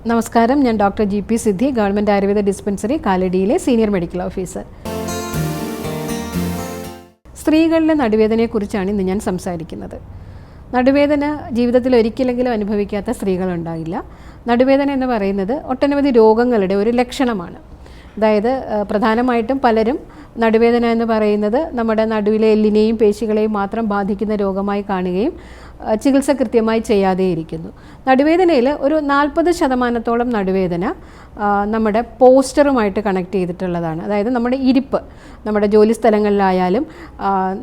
നമസ്കാരം, ഞാൻ doctor G P. Siddhi, government Ayurveda dispensary കാലടിയിലെ സീനിയർ മെഡിക്കൽ ഓഫീസർ. സ്ത്രീകളിലെ നടുവേദനയെക്കുറിച്ചാണ് ഇന്ന് ഞാൻ സംസാരിക്കുന്നത്. നടുവേദന ജീവിതത്തിൽ ഒരിക്കലെങ്കിലും അനുഭവിക്കാത്ത സ്ത്രീകളുണ്ടാകില്ല. നടുവേദന എന്ന് പറയുന്നത് ഒട്ടനവധി രോഗങ്ങളുടെ ഒരു ലക്ഷണമാണ്. അതായത് പ്രധാനമായിട്ടും പലരും നടുവേദന എന്ന് പറയുന്നത് നമ്മുടെ നടുവിലെ എല്ലിനെയും പേശികളെയും മാത്രം ബാധിക്കുന്ന രോഗമായി കാണുകയും ചികിത്സ കൃത്യമായി ചെയ്യാതെയിരിക്കുന്നു. നടുവേദനയിൽ ഒരു 40% നടുവേദന നമ്മുടെ പോസ്റ്ററുമായിട്ട് കണക്ട് ചെയ്തിട്ടുള്ളതാണ്. അതായത് നമ്മുടെ ഇരിപ്പ്, നമ്മുടെ ജോലി സ്ഥലങ്ങളിലായാലും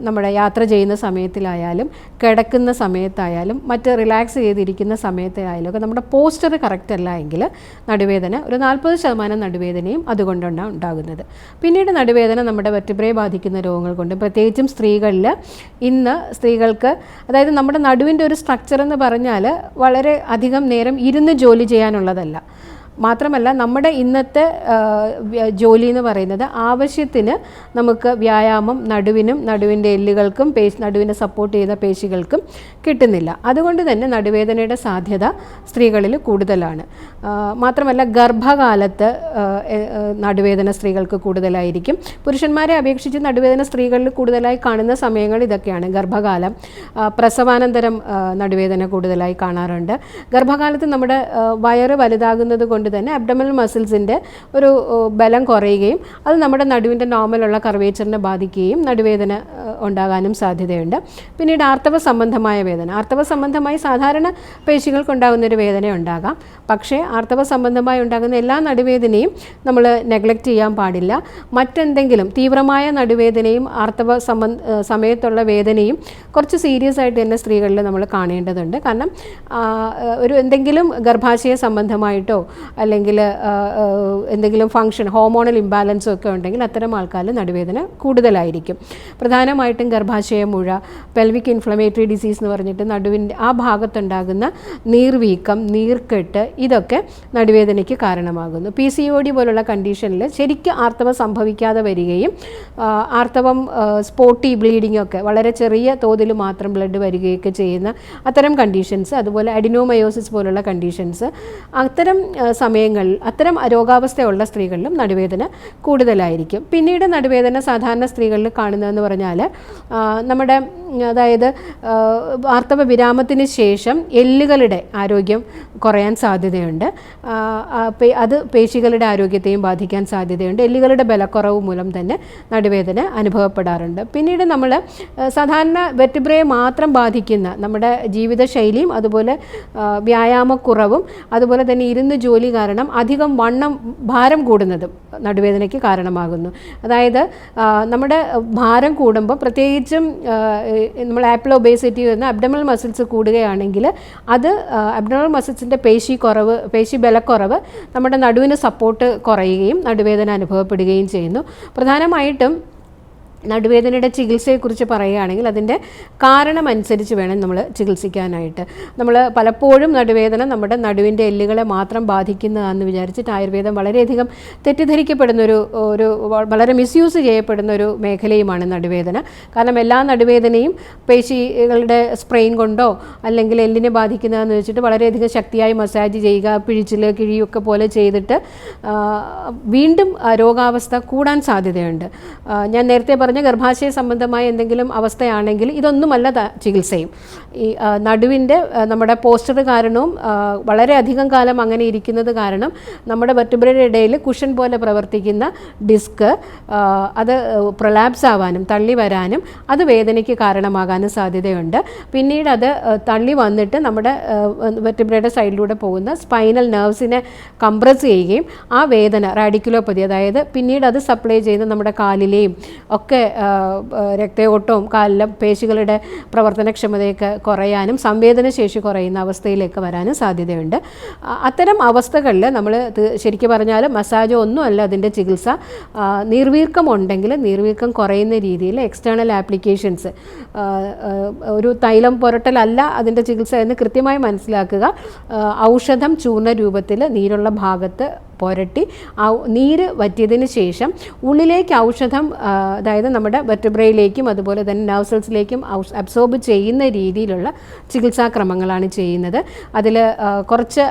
നമ്മുടെ യാത്ര ചെയ്യുന്ന സമയത്തിലായാലും കിടക്കുന്ന സമയത്തായാലും മറ്റ് റിലാക്സ് ചെയ്തിരിക്കുന്ന സമയത്തായാലും ഒക്കെ നമ്മുടെ പോസ്റ്റർ കറക്റ്റ് അല്ല എങ്കിൽ നടുവേദന ഒരു 40% നടുവേദനയും അതുകൊണ്ടാണ് ഉണ്ടാകുന്നത്. പിന്നീട് നടുവേദന നമ്മുടെ വെർട്ടിബ്രയെ ബാധിക്കുന്ന രോഗങ്ങൾ കൊണ്ട്, പ്രത്യേകിച്ചും സ്ത്രീകളിൽ ഇന്ന് സ്ത്രീകൾക്ക്, അതായത് നമ്മുടെ നടുവിൻ്റെ ഒരു സ്ട്രക്ചർ എന്ന് പറഞ്ഞാൽ വളരെ അധികം നേരം ഇരുന്ന് ജോലി ചെയ്യാനുള്ളതല്ല. മാത്രമല്ല നമ്മുടെ ഇന്നത്തെ ജോലി എന്ന് പറയുന്നത് ആവശ്യത്തിന് നമുക്ക് വ്യായാമം നടുവിനും നടുവിൻ്റെ എല്ലുകൾക്കും നടുവിനെ സപ്പോർട്ട് ചെയ്യുന്ന പേശികൾക്കും കിട്ടുന്നില്ല. അതുകൊണ്ട് തന്നെ നടുവേദനയുടെ സാധ്യത സ്ത്രീകളിൽ കൂടുതലാണ്. മാത്രമല്ല ഗർഭകാലത്ത് നടുവേദന സ്ത്രീകൾക്ക് കൂടുതലായിരിക്കും. പുരുഷന്മാരെ അപേക്ഷിച്ച് നടുവേദന സ്ത്രീകളിൽ കൂടുതലായി കാണുന്ന സമയങ്ങൾ ഇതൊക്കെയാണ്: ഗർഭകാലം, പ്രസവാനന്തരം നടുവേദന കൂടുതലായി കാണാറുണ്ട്. ഗർഭകാലത്ത് നമ്മുടെ വയറ് വലുതാകുന്നത് കൊണ്ട് തന്നെ അബ്ഡോമിനൽ മസിൽസിൻ്റെ ഒരു ബലം കുറയുകയും അത് നമ്മുടെ നടുവിൻ്റെ നോർമലുള്ള കർവേച്ചറിനെ ബാധിക്കുകയും നടുവേദന ഉണ്ടാകാനും സാധ്യതയുണ്ട്. പിന്നീട് ആർത്തവ സംബന്ധമായ വേദന, ആർത്തവ സംബന്ധമായി സാധാരണ പേശികൾക്കുണ്ടാകുന്നൊരു വേദന ഉണ്ടാകാം. പക്ഷേ ആർത്തവ സംബന്ധമായി ഉണ്ടാകുന്ന എല്ലാ നടുവേദനയും നമ്മൾ നെഗ്ലക്റ്റ് ചെയ്യാൻ പാടില്ല. മറ്റെന്തെങ്കിലും തീവ്രമായ നടുവേദനയും ആർത്തവ സമയത്തുള്ള വേദനയും കുറച്ച് സീരിയസ് ആയിട്ട് തന്നെ സ്ത്രീകളിൽ നമ്മൾ കാണേണ്ടതുണ്ട്. കാരണം എന്തെങ്കിലും ഗർഭാശയ സംബന്ധമായിട്ടോ അല്ലെങ്കിൽ എന്തെങ്കിലും ഫങ്ഷൻ, ഹോർമോണൽ ഇംബാലൻസോ ഒക്കെ ഉണ്ടെങ്കിൽ അത്തരം ആൾക്കാരിൽ നടുവേദന കൂടുതലായിരിക്കും. പ്രധാനമായിട്ടും ഗർഭാശയ മുഴ, പെൽവിക് ഇൻഫ്ലമേറ്ററി ഡിസീസ് എന്ന് പറഞ്ഞിട്ട് നടുവിൻ്റെ ആ ഭാഗത്തുണ്ടാകുന്ന നീർവീക്കം, നീർക്കെട്ട്, ഇതൊക്കെ നടുവേദനയ്ക്ക് കാരണമാകുന്നു. PCOD പോലുള്ള കണ്ടീഷനിൽ ശരിക്കും ആർത്തവം സംഭവിക്കാതെ വരികയും ആർത്തവം സ്പോട്ടി ബ്ലീഡിംഗ് ഒക്കെ വളരെ ചെറിയ തോതിൽ മാത്രം ബ്ലഡ് വരികയൊക്കെ ചെയ്യുന്ന അത്തരം കണ്ടീഷൻസ്, അതുപോലെ അഡിനോമയോസിസ് പോലുള്ള കണ്ടീഷൻസ്, അത്തരം സമയങ്ങളിൽ അത്തരം രോഗാവസ്ഥയുള്ള സ്ത്രീകളിലും നടുവേദന കൂടുതലായിരിക്കും. പിന്നീട് നടുവേദന സാധാരണ സ്ത്രീകളിൽ കാണുന്നതെന്ന് പറഞ്ഞാൽ നമ്മുടെ, അതായത് ആർത്തവ വിരാമത്തിന് ശേഷം എല്ലുകളുടെ ആരോഗ്യം കുറയാൻ സാധ്യതയുണ്ട്. അത് പേശികളുടെ ആരോഗ്യത്തെയും ബാധിക്കാൻ സാധ്യതയുണ്ട്. എല്ലുകളുടെ ബലക്കുറവ് മൂലം തന്നെ നടുവേദന അനുഭവപ്പെടാറുണ്ട്. പിന്നീട് നമ്മൾ സാധാരണ വെർട്ടിബ്രയെ മാത്രം ബാധിക്കുന്ന നമ്മുടെ ജീവിതശൈലിയും അതുപോലെ വ്യായാമക്കുറവും അതുപോലെ തന്നെ ഇരുന്ന് ജോലി കാരണം അധികം ഭാരം കൂടുന്നതും നടുവേദനയ്ക്ക് കാരണമാകുന്നു. അതായത് നമ്മുടെ ഭാരം കൂടുമ്പോൾ, പ്രത്യേകിച്ചും നമ്മൾ ആപ്പിളൊബേസിറ്റി വരുന്ന അബ്ഡോമിനൽ മസിൽസ് കൂടുകയാണെങ്കിൽ അത് അബ്ഡോമിനൽ മസിൽസിൻ്റെ പേശി ബലക്കുറവ് നമ്മുടെ നടുവിന് സപ്പോർട്ട് കുറയുകയും നടുവേദന അനുഭവപ്പെടുകയും ചെയ്യുന്നു. പ്രധാനമായിട്ടും നടുവേദനയുടെ ചികിത്സയെക്കുറിച്ച് പറയുകയാണെങ്കിൽ അതിൻ്റെ കാരണമനുസരിച്ച് വേണം നമ്മൾ ചികിത്സിക്കാനായിട്ട്. നമ്മൾ പലപ്പോഴും നടുവേദന നമ്മുടെ നടുവിൻ്റെ എല്ലുകളെ മാത്രം ബാധിക്കുന്നതാണെന്ന് വിചാരിച്ചിട്ട് ആയുർവേദം വളരെയധികം തെറ്റിദ്ധരിക്കപ്പെടുന്ന ഒരു വളരെ മിസ്യൂസ് ചെയ്യപ്പെടുന്ന ഒരു മേഖലയുമാണ് നടുവേദന. കാരണം എല്ലാ നടുവേദനയും പേശികളുടെ സ്പ്രെയിൻ കൊണ്ടോ അല്ലെങ്കിൽ എല്ലിനെ ബാധിക്കുന്നതെന്ന് വെച്ചിട്ട് വളരെയധികം ശക്തിയായി മസാജ് ചെയ്യുക, പിഴിച്ചിൽ കിഴിയൊക്കെ പോലെ ചെയ്തിട്ട് വീണ്ടും രോഗാവസ്ഥ കൂടാൻ സാധ്യതയുണ്ട്. ഞാൻ നേരത്തെ പറഞ്ഞ ഗർഭാശയ സംബന്ധമായ എന്തെങ്കിലും അവസ്ഥയാണെങ്കിൽ ഇതൊന്നുമല്ല ചികിത്സയും. ഈ നടുവിൻ്റെ നമ്മുടെ പോസ്റ്റർ കാരണവും വളരെയധികം കാലം അങ്ങനെ ഇരിക്കുന്നത് കാരണം നമ്മുടെ വെർട്ടിബ്രയുടെ ഇടയിൽ കുഷൻ പോലെ പ്രവർത്തിക്കുന്ന ഡിസ്ക് അത് പ്രൊലാപ്സ് ആവാനും തള്ളി വരാനും അത് വേദനയ്ക്ക് കാരണമാകാനും സാധ്യതയുണ്ട്. പിന്നീട് അത് തള്ളി വന്നിട്ട് നമ്മുടെ വെർട്ടിബ്രയുടെ സൈഡിലൂടെ പോകുന്ന സ്പൈനൽ നെർവ്സിനെ കംപ്രസ് ചെയ്യുകയും ആ വേദന റാഡിക്കുലോപ്പതി, അതായത് പിന്നീട് അത് സപ്ലൈ ചെയ്യുന്ന നമ്മുടെ കാലിലെയും ഒക്കെ രക്തയോട്ടവും കാലിലെ പേശികളുടെ പ്രവർത്തനക്ഷമതയൊക്കെ കുറയാനും സംവേദനശേഷി കുറയുന്ന അവസ്ഥയിലേക്ക് വരാനും സാധ്യതയുണ്ട്. അത്തരം അവസ്ഥകളിൽ നമ്മൾ ശരിക്കും പറഞ്ഞാൽ മസാജോ ഒന്നുമല്ല അതിൻ്റെ ചികിത്സ. നീർവീക്കം ഉണ്ടെങ്കിൽ നീർവീക്കം കുറയുന്ന രീതിയിൽ എക്സ്റ്റേണൽ ആപ്ലിക്കേഷൻസ്, ഒരു തൈലം പുരട്ടലല്ല അതിൻ്റെ ചികിത്സ എന്ന് കൃത്യമായി മനസ്സിലാക്കുക. ഔഷധം ചൂർണ്ണ രൂപത്തിൽ നീരുള്ള ഭാഗത്ത് പുരട്ടി നീര് വറ്റിയതിന് ശേഷം ഉള്ളിലേക്ക് ഔഷധം അതായത് നമ്മുടെ വെർട്ടിബ്രയിലേക്കും അതുപോലെ തന്നെ നെർവ് സെൽസിലേക്കും അബ്സോർബ് ചെയ്യുന്ന രീതിയിലുള്ള ചികിത്സാക്രമങ്ങളാണ് ചെയ്യുന്നത്. അതിൽ കുറച്ച്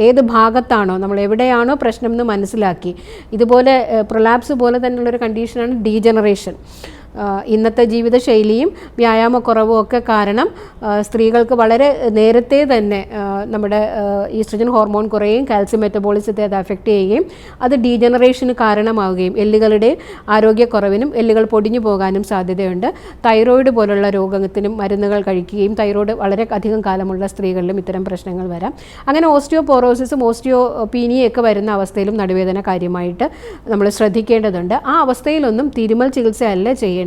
ഏത് ഭാഗത്താണോ നമ്മൾ എവിടെയാണോ പ്രശ്നം എന്ന് മനസ്സിലാക്കി, ഇതുപോലെ പ്രൊലാപ്സ് പോലെ തന്നെയുള്ളൊരു കണ്ടീഷനാണ് ഡീജനറേഷൻ. ഇന്നത്തെ ജീവിതശൈലിയും വ്യായാമക്കുറവും ഒക്കെ കാരണം സ്ത്രീകൾക്ക് വളരെ നേരത്തെ തന്നെ നമ്മുടെ ഈസ്ട്രജൻ ഹോർമോൺ കുറയുകയും കാൽസ്യം മെറ്റബോളിസത്തെ അത് അഫക്റ്റ് ചെയ്യുകയും അത് ഡീജനറേഷന് കാരണമാവുകയും എല്ലുകളുടെ ആരോഗ്യക്കുറവിനും എല്ലുകൾ പൊടിഞ്ഞു പോകാനും സാധ്യതയുണ്ട്. തൈറോയിഡ് പോലുള്ള രോഗത്തിനും മരുന്നുകൾ കഴിക്കുകയും തൈറോയിഡ് വളരെ അധികം കാലമുള്ള സ്ത്രീകളിലും ഇത്തരം പ്രശ്നങ്ങൾ വരാം. അങ്ങനെ ഓസ്റ്റിയോപോറോസിസും ഓസ്റ്റിയോപീനിയും ഒക്കെ വരുന്ന അവസ്ഥയിലും നടുവേദന കാര്യമായിട്ട് നമ്മൾ ശ്രദ്ധിക്കേണ്ടതുണ്ട്. ആ അവസ്ഥയിലൊന്നും തിരുമൽ ചികിത്സയല്ല ചെയ്യേണ്ടത്.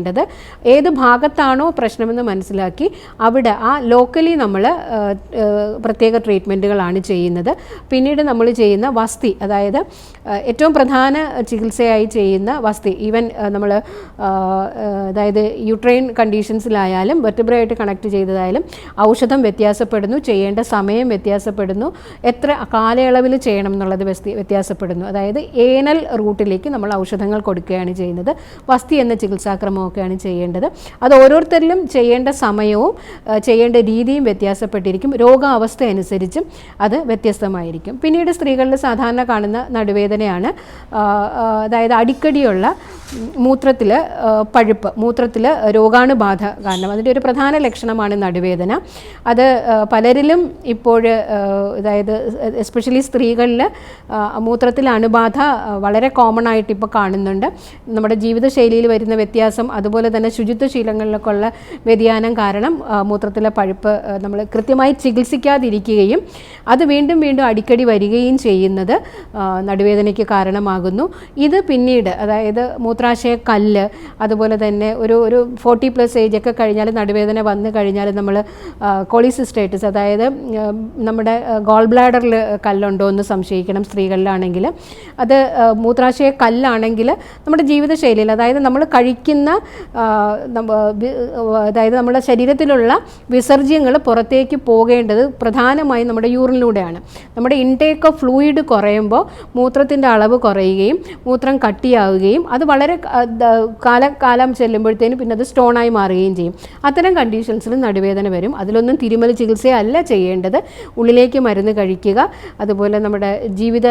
ഏത് ഭാഗത്താണോ പ്രശ്നമെന്ന് മനസ്സിലാക്കി അവിടെ ആ ലോക്കലി നമ്മൾ പ്രത്യേക ട്രീറ്റ്മെൻറ്റുകളാണ് ചെയ്യുന്നത്. പിന്നീട് നമ്മൾ ചെയ്യുന്ന വസ്തി, അതായത് ഏറ്റവും പ്രധാന ചികിത്സയായി ചെയ്യുന്ന വസ്തി, ഈവൻ നമ്മൾ അതായത് യൂട്രൈൻ കണ്ടീഷൻസിലായാലും വെർട്ടിബ്രയായിട്ട് കണക്ട് ചെയ്തതായാലും ഔഷധം വ്യത്യാസപ്പെടുന്നു, ചെയ്യേണ്ട സമയം വ്യത്യാസപ്പെടുന്നു, എത്ര കാലയളവിൽ ചെയ്യണം എന്നുള്ളത് വ്യത്യാസപ്പെടുന്നു. അതായത് ഏനൽ റൂട്ടിലേക്ക് നമ്മൾ ഔഷധങ്ങൾ കൊടുക്കുകയാണ് ചെയ്യുന്നത്. വസ്തി എന്ന ചികിത്സാക്രമം ഒക്കെയാണ് ചെയ്യേണ്ടത്. അത് ഓരോരുത്തരിലും ചെയ്യേണ്ട സമയവും ചെയ്യേണ്ട രീതിയും വ്യത്യാസപ്പെട്ടിരിക്കും. രോഗാവസ്ഥ അനുസരിച്ചും അത് വ്യത്യസ്തമായിരിക്കും. പിന്നീട് സ്ത്രീകളിൽ സാധാരണ കാണുന്ന നടുവേദനയാണ് അതായത് അടിക്കടിയുള്ള മൂത്രത്തിൽ പഴുപ്പ്, മൂത്രത്തിൽ രോഗാണുബാധ കാരണം. അതിൻ്റെ ഒരു പ്രധാന ലക്ഷണമാണ് നടുവേദന. അത് പലരിലും ഇപ്പോൾ അതായത് എസ്പെഷ്യലി സ്ത്രീകളിൽ മൂത്രത്തിൽ അണുബാധ വളരെ കോമൺ ആയിട്ട് ഇപ്പോൾ കാണുന്നുണ്ട്. നമ്മുടെ ജീവിതശൈലിയിൽ വരുന്ന വ്യത്യാസം, അതുപോലെ തന്നെ ശുചിത്വശീലങ്ങളിലൊക്കെ ഉള്ള വ്യതിയാനം കാരണം മൂത്രത്തിലെ പഴുപ്പ് നമ്മൾ കൃത്യമായി ചികിത്സിക്കാതിരിക്കുകയും അത് വീണ്ടും വീണ്ടും അടിക്കടി വരികയും ചെയ്യുന്നത് നടുവേദനയ്ക്ക് കാരണമാകുന്നു. ഇത് പിന്നീട് അതായത് മൂത്രാശയ കല്ല്, അതുപോലെ തന്നെ ഒരു 40+ ഏജ് ഒക്കെ കഴിഞ്ഞാൽ നടുവേദന വന്നു കഴിഞ്ഞാൽ നമ്മൾ കോളിസിസ്റ്റൈറ്റിസ്, അതായത് നമ്മുടെ ഗോൾ ബ്ലാഡറിൽ കല്ലുണ്ടോ എന്ന് സംശയിക്കണം സ്ത്രീകളിലാണെങ്കിൽ. അത് മൂത്രാശയ കല്ലാണെങ്കിൽ നമ്മുടെ ജീവിതശൈലിയിൽ, അതായത് നമ്മൾ കഴിക്കുന്ന അതായത് നമ്മുടെ ശരീരത്തിലുള്ള വിസർജ്യങ്ങൾ പുറത്തേക്ക് പോകേണ്ടത് പ്രധാനമായും നമ്മുടെ യൂറിനിലൂടെയാണ്. നമ്മുടെ ഇൻടേക്ക് ഓഫ് ഫ്ലൂയിഡ് കുറയുമ്പോൾ മൂത്രത്തിൻ്റെ അളവ് കുറയുകയും മൂത്രം കട്ടിയാവുകയും അത് വളരെ കാലം ചെല്ലുമ്പോഴത്തേനും പിന്നെ അത് സ്റ്റോണായി മാറുകയും ചെയ്യും. അത്തരം കണ്ടീഷൻസിൽ നടുവേദന വരും. അതിലൊന്നും തിരുമൽ ചികിത്സയല്ല ചെയ്യേണ്ടത്. ഉള്ളിലേക്ക് മരുന്ന് കഴിക്കുക, അതുപോലെ നമ്മുടെ ജീവിത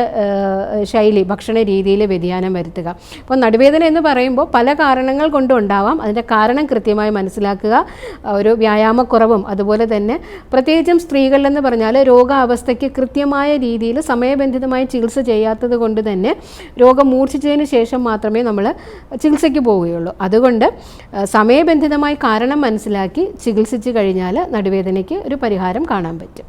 ശൈലി, ഭക്ഷണ രീതിയിൽ വ്യതിയാനം വരുത്തുക. അപ്പോൾ നടുവേദന എന്ന് പറയുമ്പോൾ പല കാരണങ്ങൾ കൊണ്ടുണ്ടാവാം. അതിൻ്റെ കാരണം കൃത്യമായി മനസ്സിലാക്കുക. ഒരു വ്യായാമക്കുറവും അതുപോലെ തന്നെ പ്രത്യേകിച്ചും സ്ത്രീകളിലെന്ന് പറഞ്ഞാൽ രോഗാവസ്ഥയ്ക്ക് കൃത്യമായ രീതിയിൽ സമയബന്ധിതമായി ചികിത്സ ചെയ്യാത്തത് കൊണ്ട് തന്നെ രോഗം മൂർച്ഛിച്ചതിന് ശേഷം മാത്രമേ നമ്മൾ ചികിത്സയ്ക്ക് പോവുകയുള്ളൂ. അതുകൊണ്ട് സമയബന്ധിതമായി കാരണം മനസ്സിലാക്കി ചികിത്സിച്ച് കഴിഞ്ഞാൽ നടുവേദനയ്ക്ക് ഒരു പരിഹാരം കാണാൻ പറ്റും.